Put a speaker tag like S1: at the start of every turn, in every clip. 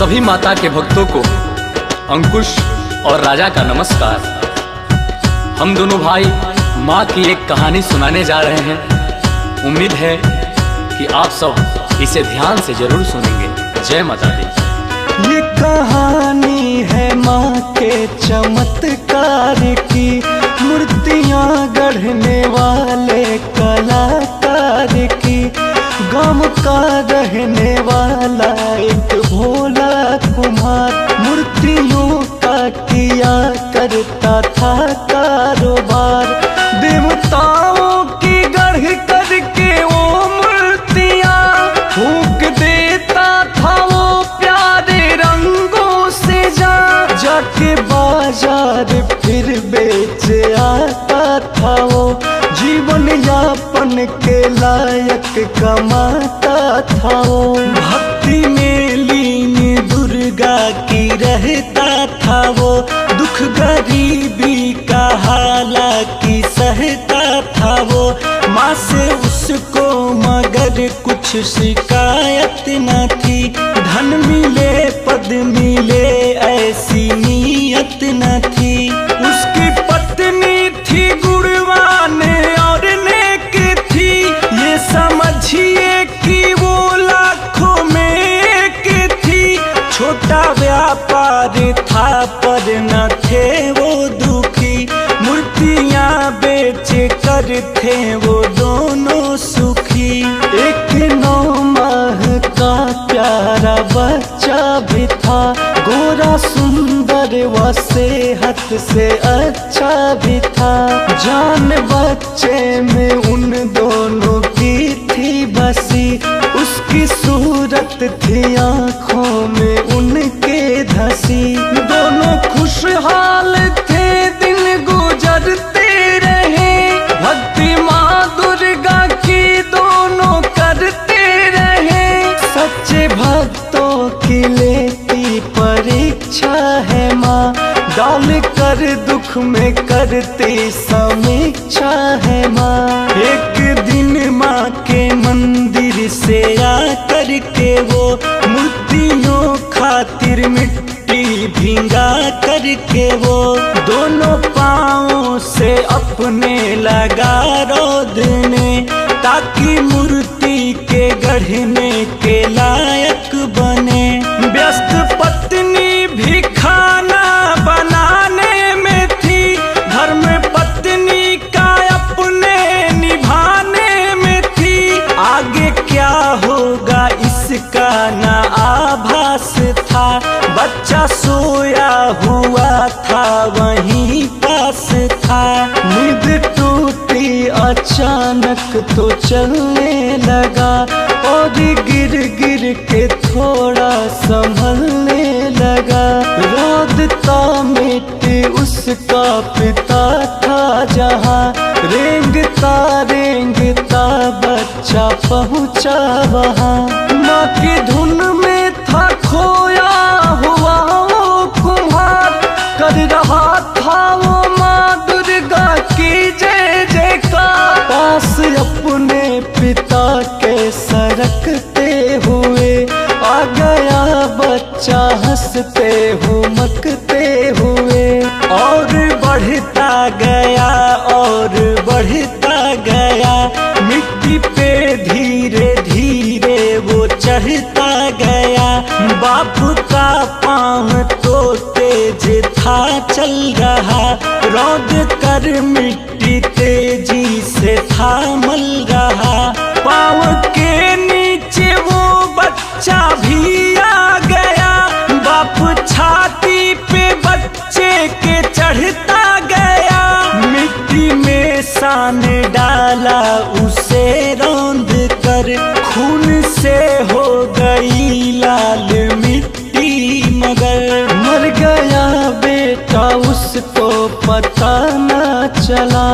S1: सभी माता के भक्तों को अंकुश और राजा का नमस्कार। हम दोनों भाई माँ की एक कहानी सुनाने जा रहे हैं। उम्मीद है कि आप सब इसे ध्यान से जरूर सुनेंगे। जय माता दी।
S2: ये कहानी है माँ के चमत्कार की, मूर्तियाँ गढ़ने वाले कलाकार की। गाँव का रहने वाला एक भोला कुम्हार, मूर्तियों का किया करता था कारोबार। देवताओं की गढ़ करके वो मूर्तियाँ फूंक देता था वो प्यारे रंगों से। जाके बाजार फिर बेच आता था वो, जीवन यापन के लायक कमाता था वो। भक्ति में लीन दुर्गा की रहता था वो, दुख गरीबी का हालांकि सहता था वो। माँ से उसको मगर कुछ शिकायत न थी, धन मिले पद मिले ऐसी नीयत न थी। उसकी पत्नी थी गुणवान और नेक थी, ये समझिए कि वो लाखों में एक थी। छोटा व्यापार था पर न थे वो दुखी, मूर्तियाँ बेच कर थे वो दोनों सुखी। एक 9 माह का प्यारा बच्चा भी था, गोरा सुंदर व सेहत से अच्छा भी था। जान बच्चे में उन दोनों की थी बसी, उसकी सूरत थी आँखों में उनके धसी। दोनों खुशहाल थे दिन गुजरते रहे, भक्ति माँ दुर्गा की दोनों करते रहे। सच्चे भक्तों की लेती परीक्षा है माँ, डाल कर दुख में करती समीक्षा है माँ। एक दिन माँ के मंदिर से आकर के वो मूर्तियों खातिर मिट्टी भिंगा करके वो दोनों पाँवों से अपने लगा रोदने, ताकि मूर्ति के गढ़ने के लायक बने। व्यस्त पत्नी भी खाना बनाने में थी, घर में पत्नी का अपने निभाने में थी। आगे क्या होगा इसका ना आभास था, बच्चा सोया हुआ था वहीं पास था। नींद टूटी अचानक तो चलने लगा, और गिर गिर के थोड़ा संभलने लगा। रोदता मिट्टी उसका पिता था जहाँ, रेंगता रेंगता बच्चा पहुँचा वहाँ। माँ की धुन में था खोया हुआ वो कुम्हार, कर रहा था वो माँ दुर्गा की जय जयकार। पास अपने पिता के सरकते हुए आ गया बच्चा हंसते हुमकते हुए। और बढ़ता गया और बढ़ता गया, मिट्टी पे धीरे धीरे वो चढ़ता गया। बाप का पाँव तो तेज था चल रहा, रौद कर मिट्टी तेजी से था मल रहा। पाँव के नीचे वो बच्चा भी आ गया, बाप छाती पे बच्चे के चढ़ता गया। मिट्टी में सान डाला उसे रौंद कर, खून से हो गई लाल मिट्टी मगर। मर गया बेटा उसको पता न चला,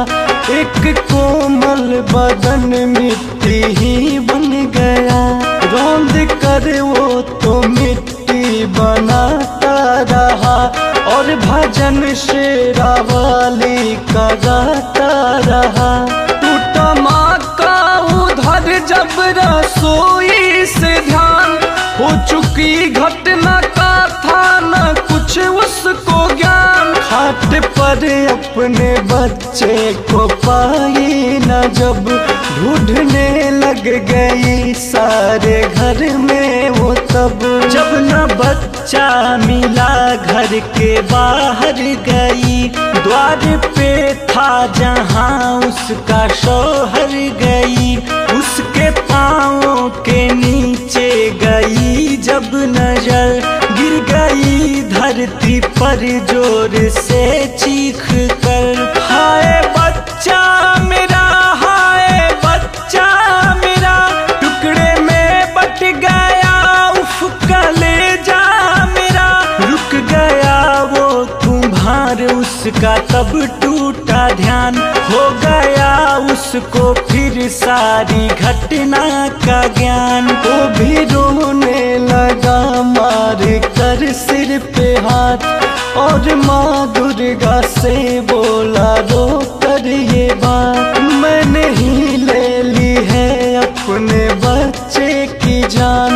S2: एक कोमल बदन मिट्टी ही बन गया। रौंद कर वो तो मिट्टी बनाता रहा, और भजन शेरावाली का गाता रहा। टूटा माँ का उधर जब रसोई से ध्यान, हो चुकी घटना का घाट पर अपने बच्चे को पाई न जब, ढूंढने लग गई सारे घर में वो तब। जब न बच्चा मिला घर के बाहर गई, द्वार पे था जहाँ उसका शौहर गई। उसके पाँवों के नीचे गई जब नजर, गिर गई धरती पर जोर से चीख कर। हाय बच्चा मेरा, हाय बच्चा मेरा, टुकड़े में बट गया उफ कलेजा मेरा। रुक गया वो तुम्हार उसका तब टूटा ध्यान, हो गया उसको फिर सारी घटना का ज्ञान। वो भी रोने लगा मार कर सिर पे हाथ, और माँ दुर्गा से बोला रो कर ये बात। मैंने ही ले ली है अपने बच्चे की जान,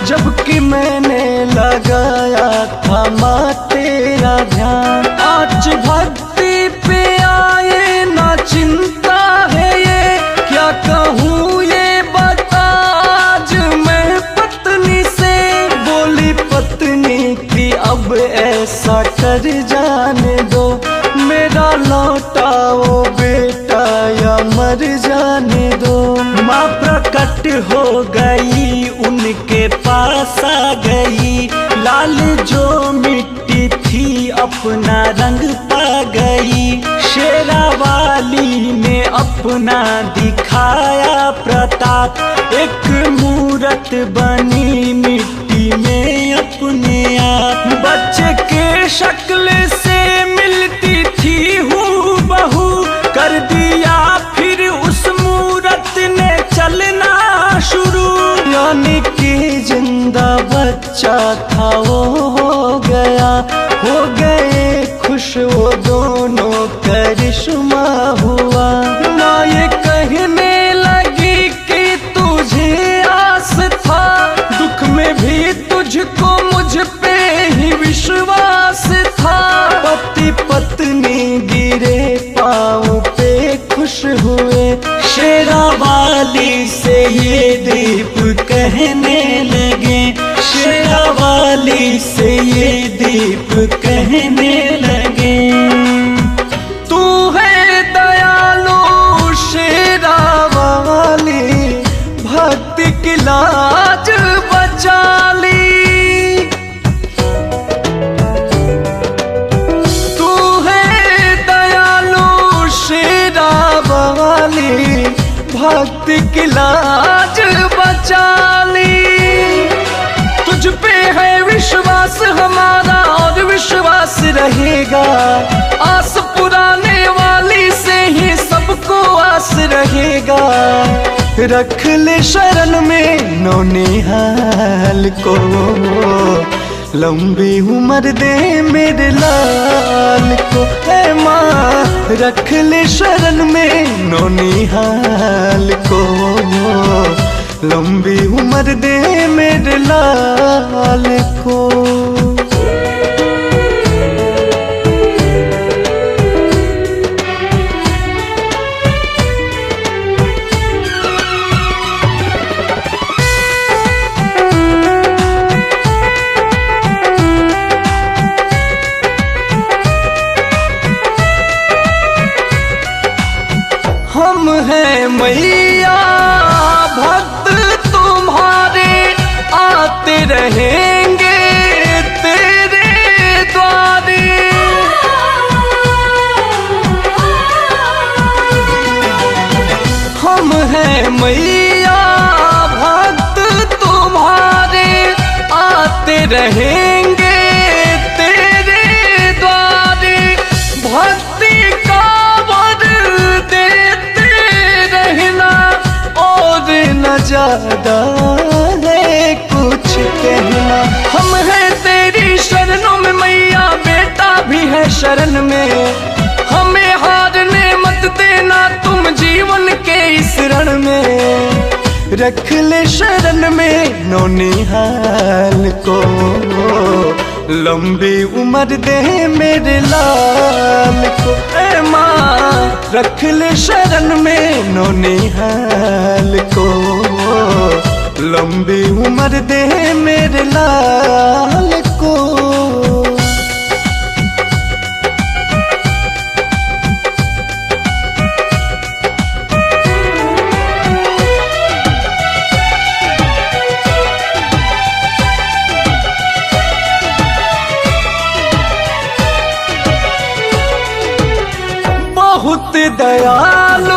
S2: जबकि मैंने लगाया था माँ तेरा ध्यान। आज भक्ति पे आए ना चिंता है ये, क्या कहूँ ये बता आज मैं पत्नी से। बोली पत्नी की अब ऐसा कर जाने दो, मेरा लौटाओ बेटा या मर जाने दो। माँ प्रकट हो गई उनके पास आ गई, लाल जो मिट्टी थी अपना रंग पा गई। शेरावाली ने अपना दिखाया प्रताप, एक मूरत बनी मिट्टी में अपने आप। बच्चे के शक्ल से मिलती थी हूबहू, कर दिया फिर उस मूरत ने चलना शुरू। यानी कि जिंदा बच्चा था वो हो गया, हो गए खुश वो दोनों करिश्मा हुआ। माँ ये कहने लगी कि तुझे आस था, दुख में भी तुझको मुझ पे ही विश्वास था। पति पत्नी गिरे पाँव पे खुश हुए, शेरावाली से ये दीप कहने लगे। शेरावाली से ये दीप कहने लगे। तू है दयालु शेरावाली, भक्ति की लाज बचा ली। तू है दयालु शेरावाली, भक्ति की लाज बचा ली। तुझ पे है विश्वास हमारा और विश्वास रहेगा, आस पुराने वाली से ही सबको आस रहेगा। रख ले शरण में नौनिहाल को, लंबी उम्र दे मेरे लाल को। है माँ रख ले शरण में नौनिहाल को, लंबी उम्र दे मेरे लाल को। हम हैं मैया भक्त तुम्हारे, आते रहेंगे तेरे द्वारे। हम हैं मैया भक्त तुम्हारे, आते रहेंगे तेरे द्वारे। भक्ति का वर देते रहना, और न ज्यादा है कुछ कहना। हम हैं तेरी शरणों में मैया, बेटा भी है शरण में। हमें हारने मत देना तुम जीवन के इस रण में। रख ले शरण में नौनिहाल को, लंबी उम्र दे मेरे लाल को, ए माँ रख ले शरण में नौनिहाल को। लंबी उम्र दे मेरे लाल को। बहुत दयालु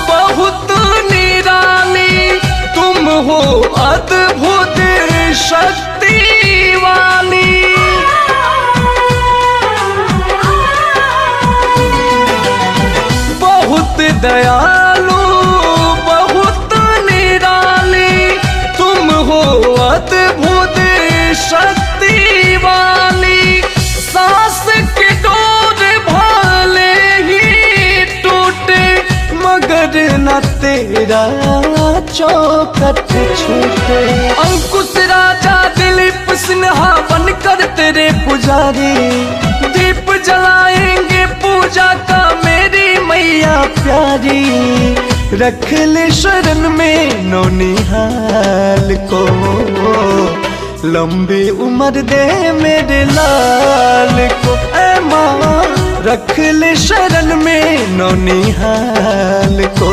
S2: बहुत निराली तुम हो, अद्भुत शक्ति वाली। बहुत दयालु बहुत निराली तुम हो, अद्भुत शक्ति वाली। सांस के डोर भाले ही टूटे मगर न तेरा चौखट छूटे। अंकुश राजा दिलीप सिन्हा बनकर तेरे पुजारी, दीप जलाएंगे पूजा का मेरी मैया प्यारी। रख ले शरण में नौनिहाल को, लंबी उम्र दे मेरे लाल को, ए माँ रख ले शरण में नौनिहाल को।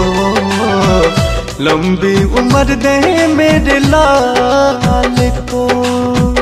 S2: लंबी उम्र दे मेरे लाल को।